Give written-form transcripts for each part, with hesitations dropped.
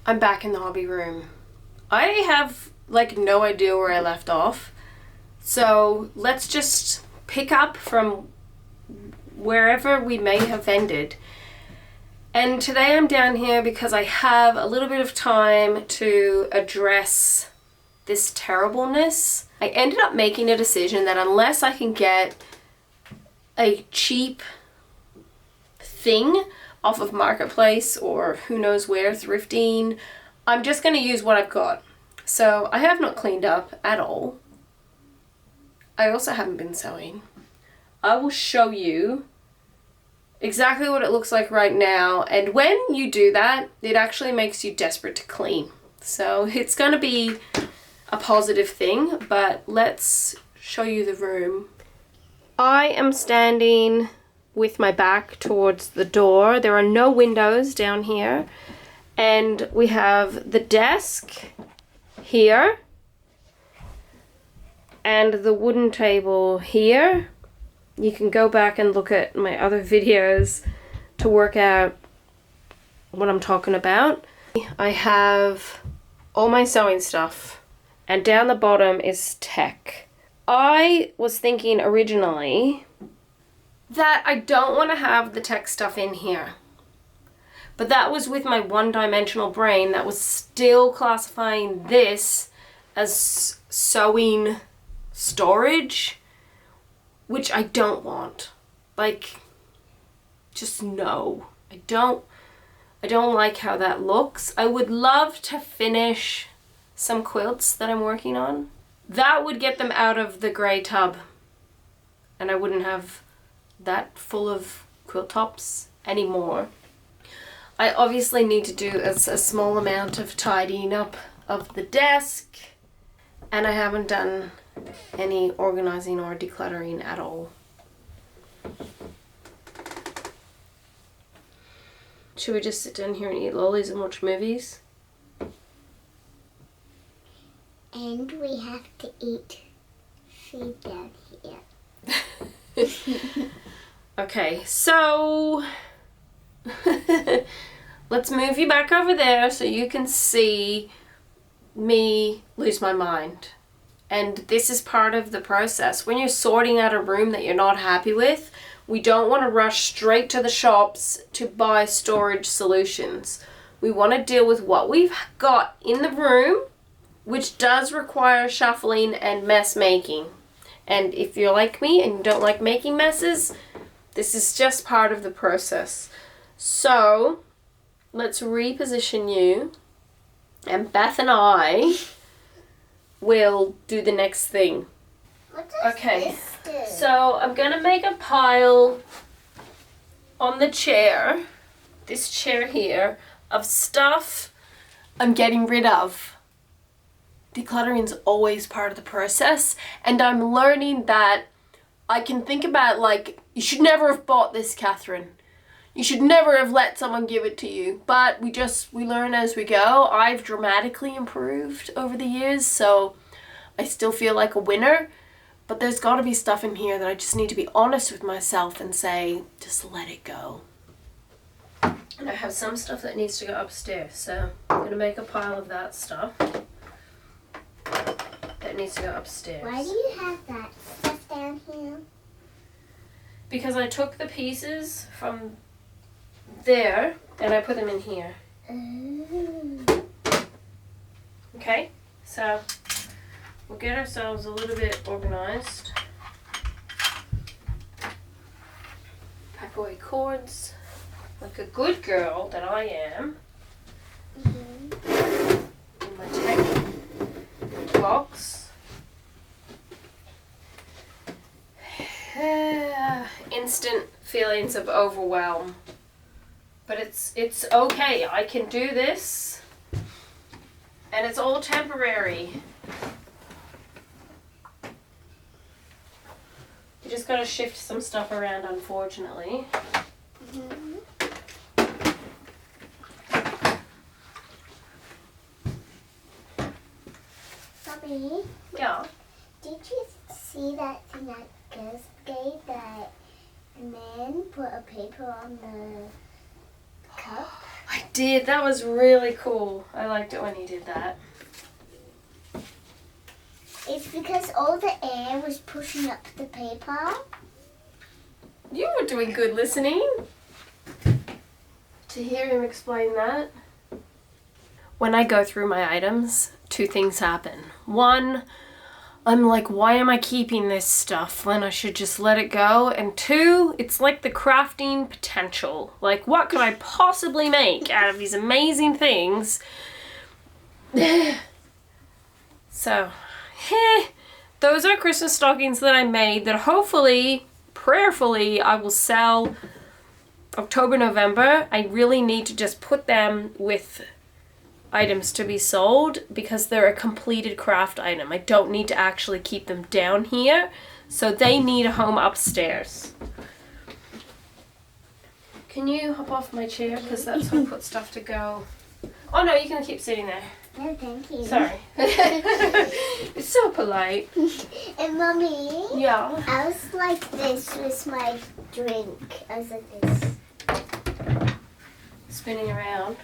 I'm back in the hobby room. I have like no idea where I left off. So let's just pick up from wherever we may have ended. And today I'm down here because I have a little bit of time to address this terribleness. I ended up making a decision that unless I can get a cheap thing off of Marketplace or who knows where, thrifting, I'm just going to use what I've got. So I have not cleaned up at all. I also haven't been sewing. I will show you exactly what it looks like right now, and when you do that, it actually makes you desperate to clean. So it's going to be a positive thing, but let's show you the room. I am standing with my back towards the door. There are no windows down here, and we have the desk here and the wooden table here. You can go back and look at my other videos to work out what I'm talking about. I have all my sewing stuff, and down the bottom is tech. I was thinking originally that I don't want to have the tech stuff in here. But that was with my one-dimensional brain that was still classifying this as sewing storage, which I don't want. Like, just no. I don't like how that looks. I would love to finish some quilts that I'm working on. That would get them out of the grey tub, and I wouldn't have that full of quilt tops anymore. I obviously need to do a small amount of tidying up of the desk, and I haven't done any organizing or decluttering at all. Should we just sit down here and eat lollies and watch movies? And we have to eat food down here. Okay, so let's move you back over there so you can see me lose my mind. And this is part of the process. When you're sorting out a room that you're not happy with, we don't want to rush straight to the shops to buy storage solutions. We want to deal with what we've got in the room, which does require shuffling and mess making. And if you're like me and you don't like making messes, this is just part of the process. So let's reposition you, and Beth and I will do the next thing. What does Okay, this do? so I'm gonna make a pile on the chair, this chair here, of stuff I'm getting rid of. Decluttering's always part of the process, and I'm learning that I can think about, like, you should never have bought this, Catherine. You should never have let someone give it to you. But we learn as we go. I've dramatically improved over the years, so I still feel like a winner. But there's got to be stuff in here that I just need to be honest with myself and say, just let it go. And I have some stuff that needs to go upstairs, so I'm going to make a pile of that stuff that needs to go upstairs. Why do you have that stuff down here? Because I took the pieces from there and I put them in here. Okay, so we'll get ourselves a little bit organized. Pack away cords like a good girl that I am. In my tech box. Instant feelings of overwhelm. But it's okay. I can do this. And it's all temporary. You just gotta shift some stuff around, unfortunately. Mommy, Yeah. did you see that thing that Gus gave that man put a paper on the cup? I did. That was really cool. I liked it when he did that. It's because all the air was pushing up the paper. You were doing good listening to hear him explain that. When I go through my items, two things happen. One, I'm like, why am I keeping this stuff when I should just let it go? And two, it's like the crafting potential. Like, what could I possibly make out of these amazing things? So, those are Christmas stockings that I made that hopefully, prayerfully, I will sell October, November. I really need to just put them with items to be sold because they're a completed craft item. I don't need to actually keep them down here, so they need a home upstairs. Can you hop off my chair? Because that's where I put stuff to go. Oh no, you can keep sitting there. No, thank you. Sorry. It's so polite. And Mommy? Yeah? I was like this with my drink. I was like this. Spinning around.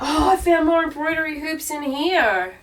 Oh, I found more embroidery hoops in here.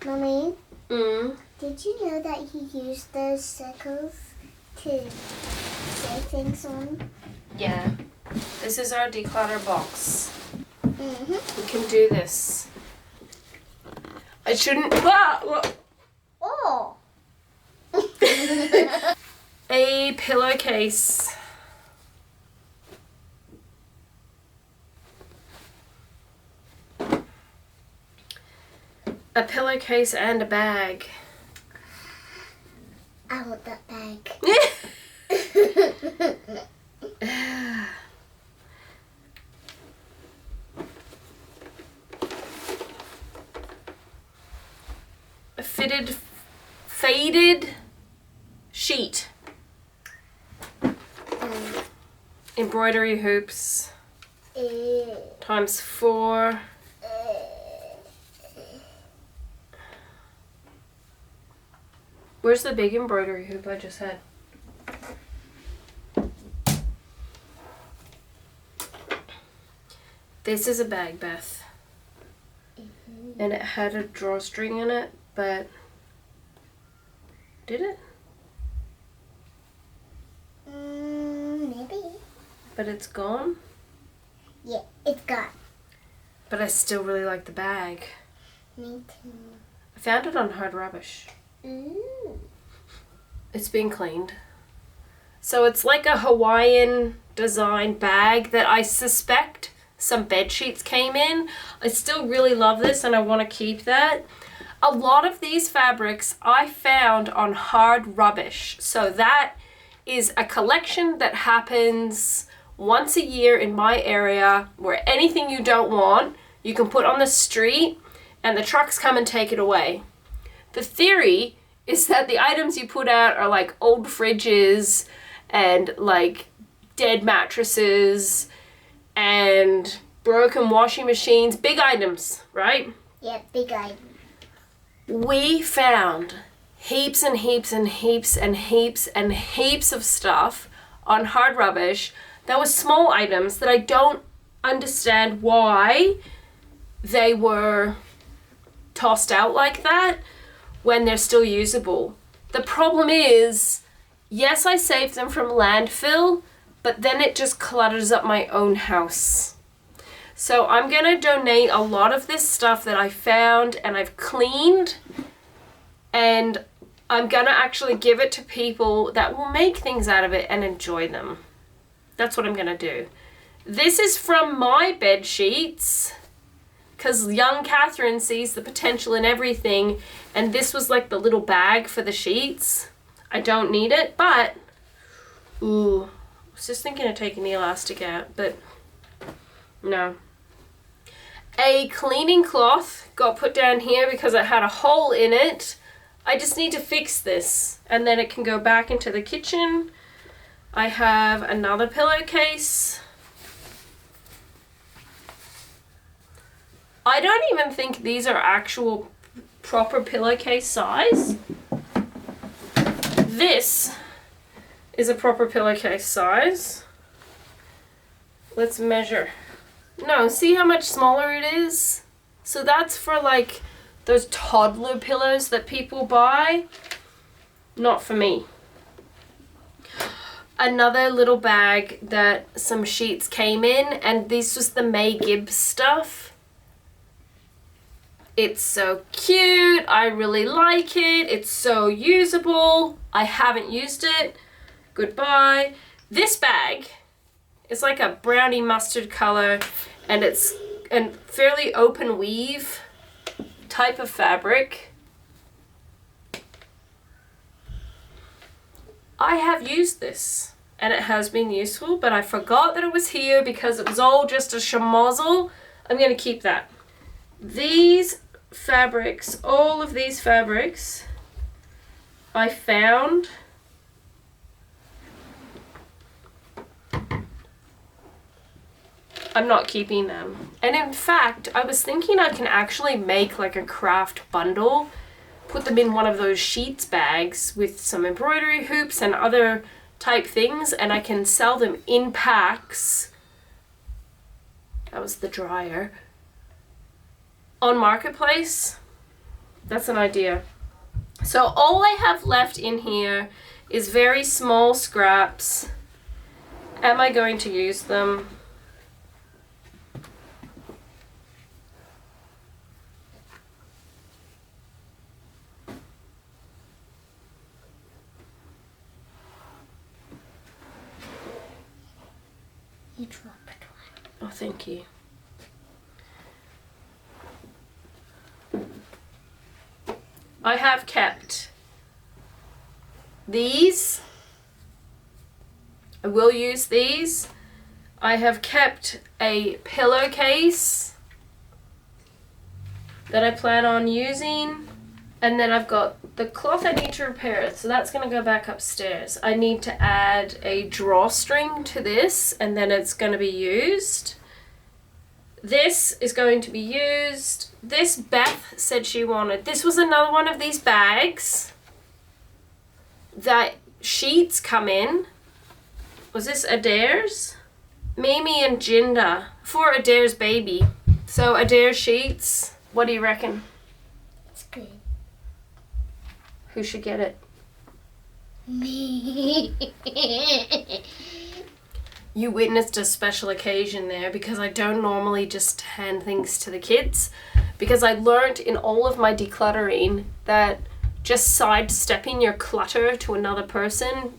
Mommy? Did you know that he used those circles to say things on? Yeah. This is our declutter box. Mm-hmm. We can do this. I shouldn't... Ah! Oh! A pillowcase. A pillowcase and a bag. I want that bag. A faded sheet. Embroidery hoops. Times 4. Where's the big embroidery hoop I just had? This is a bag, Beth. And it had a drawstring in it, but... Did it? Maybe. But it's gone? Yeah, it's gone. But I still really like the bag. Me too. I found it on Hard Rubbish. Ooh. It's being cleaned. So it's like a Hawaiian design bag that I suspect some bed sheets came in. I still really love this and I want to keep that. A lot of these fabrics I found on Hard Rubbish. So that is a collection that happens once a year in my area where anything you don't want, you can put on the street and the trucks come and take it away. The theory is that the items you put out are like old fridges and like dead mattresses and broken washing machines, big items, right? Yeah, big item. We found heaps and heaps and heaps and heaps and heaps of stuff on Hard Rubbish that was small items that I don't understand why they were tossed out like that when they're still usable. The problem is, yes, I saved them from landfill, but then it just clutters up my own house. So I'm gonna donate a lot of this stuff that I found and I've cleaned, and I'm gonna actually give it to people that will make things out of it and enjoy them. That's what I'm gonna do. This is from my bed sheets, because young Catherine sees the potential in everything, and this was like the little bag for the sheets. I don't need it, but, ooh, I was just thinking of taking the elastic out, but no. A cleaning cloth got put down here because it had a hole in it. I just need to fix this, and then it can go back into the kitchen. I have another pillowcase. I don't even think these are actual proper pillowcase size. This is a proper pillowcase size. Let's measure. No, see how much smaller it is? So that's for like those toddler pillows that people buy. Not for me. Another little bag that some sheets came in, and this was the May Gibbs stuff. It's so cute. I really like it. It's so usable. I haven't used it. Goodbye. This bag is like a brownie mustard color, and it's a fairly open weave type of fabric. I have used this and it has been useful, but I forgot that it was here because it was all just a schmozzle. I'm going to keep that. These fabrics, all of these fabrics, I found I'm not keeping them. And in fact, I was thinking I can actually make like a craft bundle, put them in one of those sheets bags with some embroidery hoops and other type things, and I can sell them in packs. That was the dryer. On Marketplace. That's an idea. So all I have left in here is very small scraps. Am I going to use them? You dropped one. Oh, thank you. I have kept these. I will use these. I have kept a pillowcase that I plan on using. And then I've got the cloth I need to repair, so that's going to go back upstairs. I need to add a drawstring to this, and then it's going to be used. This is going to be used. This Beth said she wanted. This was another one of these bags that sheets come in. Was this Adair's? Mimi and Jinda for Adair's baby. So Adair sheets. What do you reckon? It's good. Who should get it? Me. You witnessed a special occasion there, because I don't normally just hand things to the kids, because I learned in all of my decluttering that just sidestepping your clutter to another person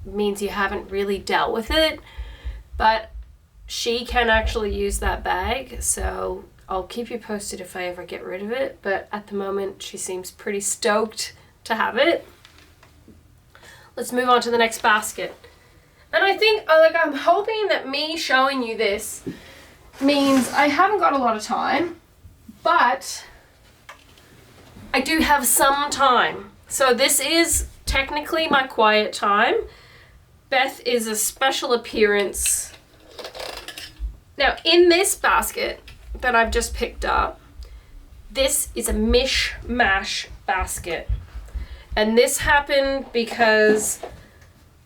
means you haven't really dealt with it. But she can actually use that bag, so I'll keep you posted if I ever get rid of it, but at the moment she seems pretty stoked to have it. Let's move on to the next basket. And I think, I'm hoping that me showing you this means I haven't got a lot of time, but I do have some time. So this is technically my quiet time. Beth is a special appearance. Now, in this basket that I've just picked up, this is a mishmash basket. And this happened because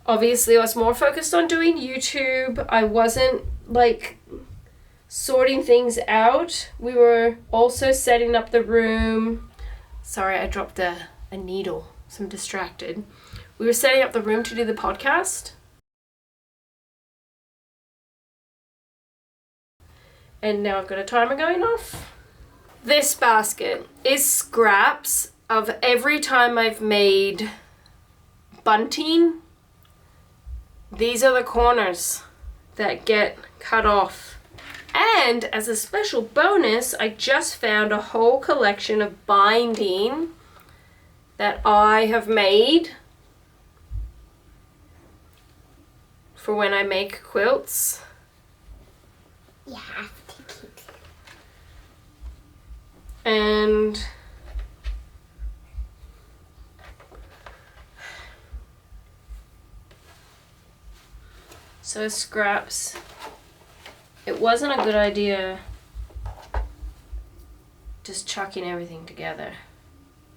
obviously I was more focused on doing YouTube. I wasn't sorting things out. We were also setting up the room. Sorry, I dropped a needle, so I'm distracted. We were setting up the room to do the podcast. And now I've got a timer going off. This basket is scraps of every time I've made bunting. These are the corners that get cut off. And as a special bonus, I just found a whole collection of binding that I have made for when I make quilts. You have to keep it. And so scraps. It wasn't a good idea just chucking everything together.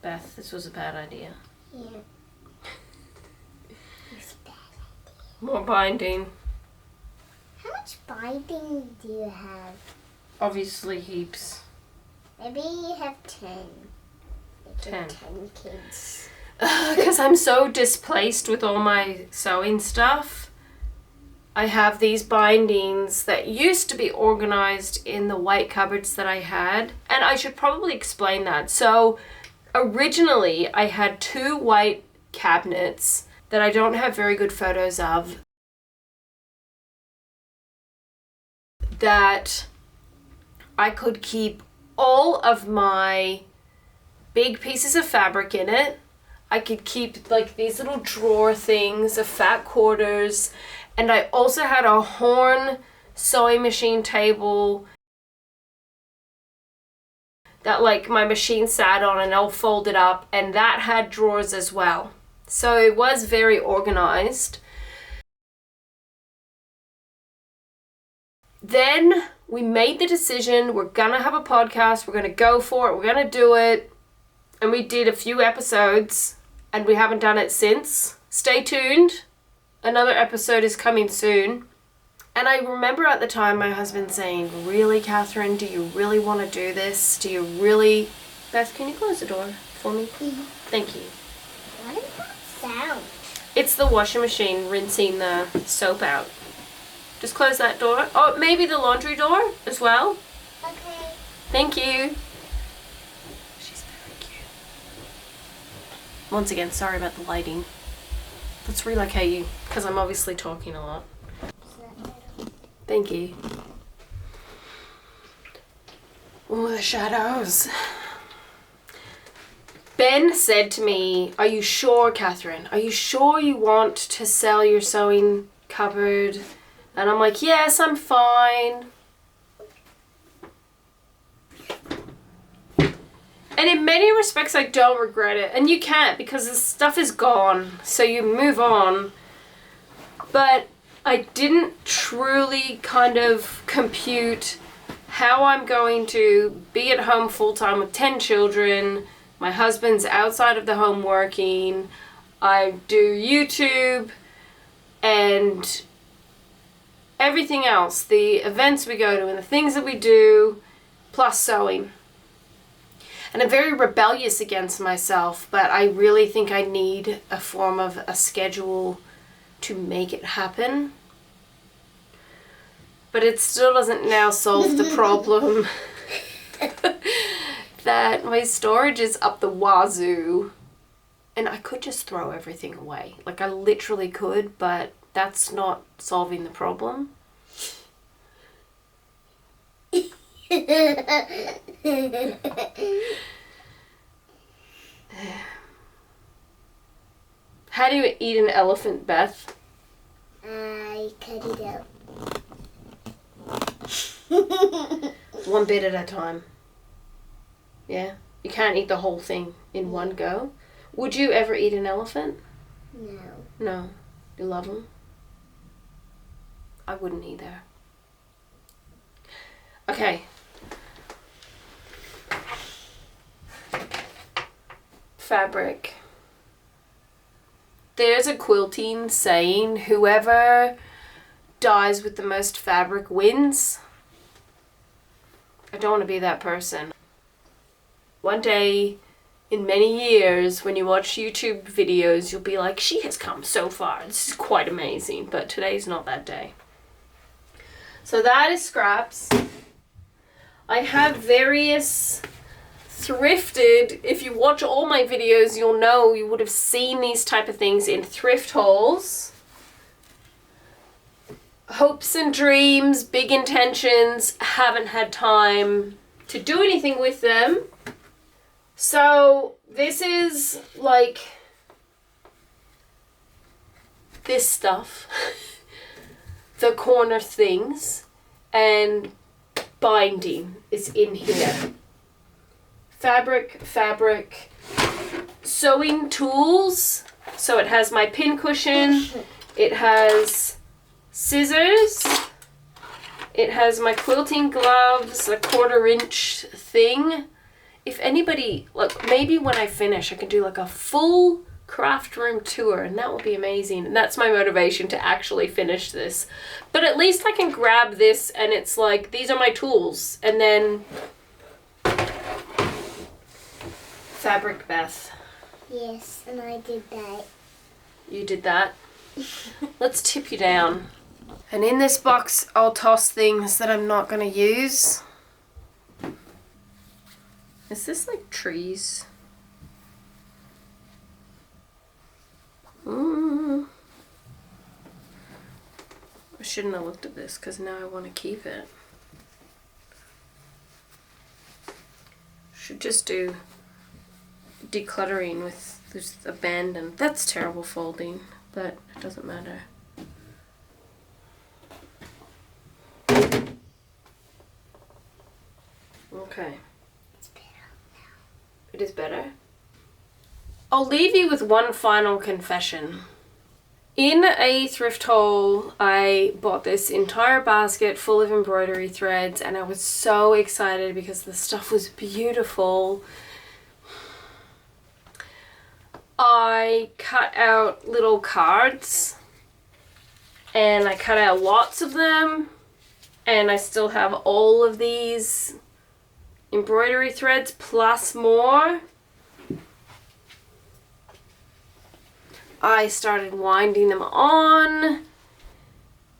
Beth, this was a bad idea. Yeah. It's a bad idea. More binding. How much much binding do you have? Obviously heaps. Maybe you have 10. 10. 10 kids. Because I'm so displaced with all my sewing stuff. I have these bindings that used to be organized in the white cupboards that I had. And I should probably explain that. So originally I had 2 white cabinets that I don't have very good photos of, that I could keep all of my big pieces of fabric in it. I could keep like these little drawer things of fat quarters, and I also had a horn sewing machine table that like my machine sat on and all folded up, and that had drawers as well. So it was very organized. Then we made the decision, we're gonna have a podcast, we're gonna go for it, we're gonna do it. And we did a few episodes and we haven't done it since. Stay tuned. Another episode is coming soon. And I remember at the time my husband saying, really, Catherine, do you really want to do this? Do you really... Beth, can you close the door for me? Mm-hmm. Thank you. What is that sound? It's the washing machine rinsing the soap out. Just close that door. Oh, maybe the laundry door as well. Okay. Thank you. She's very cute. Once again, sorry about the lighting. Let's relocate you, because I'm obviously talking a lot. Thank you. Oh, the shadows. Ben said to me, are you sure, Catherine? Are you sure you want to sell your sewing cupboard? And I'm like, yes, I'm fine. And in many respects, I don't regret it. And you can't, because the stuff is gone. So you move on. But I didn't truly kind of compute how I'm going to be at home full-time with 10 children. My husband's outside of the home working. I do YouTube and everything else. The events we go to and the things that we do, plus sewing. And I'm very rebellious against myself, but I really think I need a form of a schedule to make it happen. But it still doesn't now solve the problem that my storage is up the wazoo. And I could just throw everything away. Like I literally could, but that's not solving the problem. How do you eat an elephant, Beth? I cut it out. One bit at a time. Yeah? You can't eat the whole thing in one go. Would you ever eat an elephant? No. No. You love them? I wouldn't either. Okay. Fabric. There's a quilting saying, whoever dies with the most fabric wins. I don't want to be that person. One day, in many years, when you watch YouTube videos, you'll be like, she has come so far. This is quite amazing. But today's not that day. So that is scraps. I have various thrifted, if you watch all my videos, you'll know, you would have seen these type of things in thrift hauls. Hopes and dreams, big intentions, haven't had time to do anything with them. So this is like this stuff, the corner things, and binding is in here. Fabric, sewing tools. So it has my pin cushion, it has scissors, it has my quilting gloves, a 1/4-inch thing. If anybody, look, maybe when I finish I can do like a full craft room tour, and that will be amazing. And that's my motivation to actually finish this. But at least I can grab this and it's like, these are my tools. And then fabric, Beth. Yes, and I did that. You did that? Let's tip you down. And in this box, I'll toss things that I'm not going to use. Is this like trees? I shouldn't have looked at this because now I want to keep it. Should just do decluttering with this abandoned. That's terrible folding, but it doesn't matter. Okay. It's better now. It is better? I'll leave you with one final confession. In a thrift haul, I bought this entire basket full of embroidery threads, and I was so excited because the stuff was beautiful. I cut out little cards, and I cut out lots of them, and I still have all of these embroidery threads plus more. I started winding them on,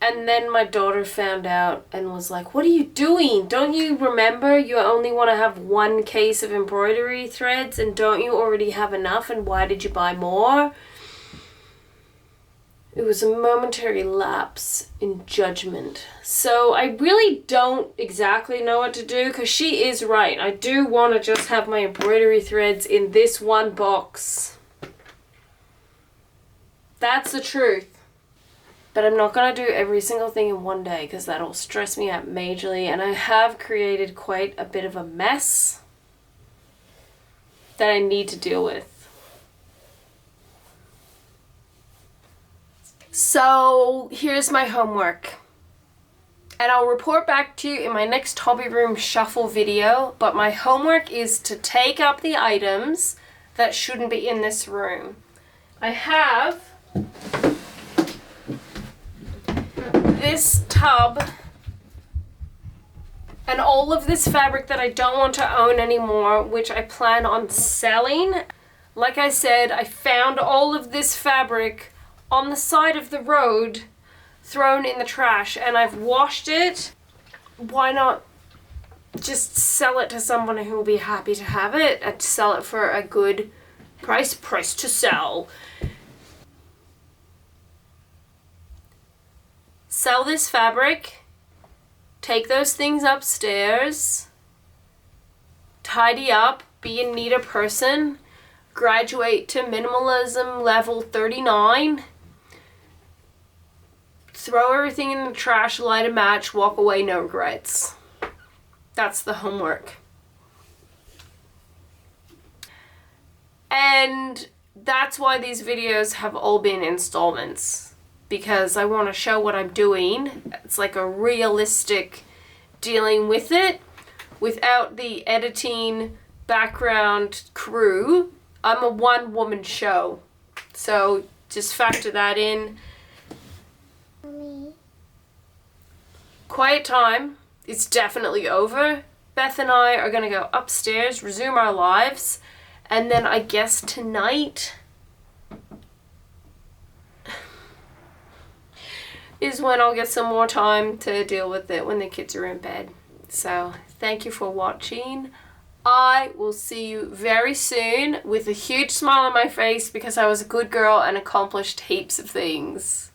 and then my daughter found out and was like, "What are you doing? Don't you remember you only want to have one case of embroidery threads, and don't you already have enough, and why did you buy more?" It was a momentary lapse in judgment. So I really don't exactly know what to do, because she is right. I do want to just have my embroidery threads in this one box. That's the truth. But I'm not going to do every single thing in one day because that'll stress me out majorly. And I have created quite a bit of a mess that I need to deal with. So here's my homework. And I'll report back to you in my next hobby room shuffle video. But my homework is to take up the items that shouldn't be in this room. I have this tub and all of this fabric that I don't want to own anymore, which I plan on selling. Like I said, I found all of this fabric on the side of the road thrown in the trash, and I've washed it. Why not just sell it to someone who will be happy to have it and sell it for a good price to sell. Sell this fabric, take those things upstairs, tidy up, be a neater person, graduate to minimalism level 39, throw everything in the trash, light a match, walk away, no regrets. That's the homework. And that's why these videos have all been installments, because I want to show what I'm doing. It's like a realistic dealing with it without the editing background crew. I'm a one-woman show, so just factor that in. Mommy. Quiet time. It's definitely over. Beth and I are going to go upstairs, resume our lives, and then I guess tonight is when I'll get some more time to deal with it when the kids are in bed. So thank you for watching. I will see you very soon with a huge smile on my face because I was a good girl and accomplished heaps of things.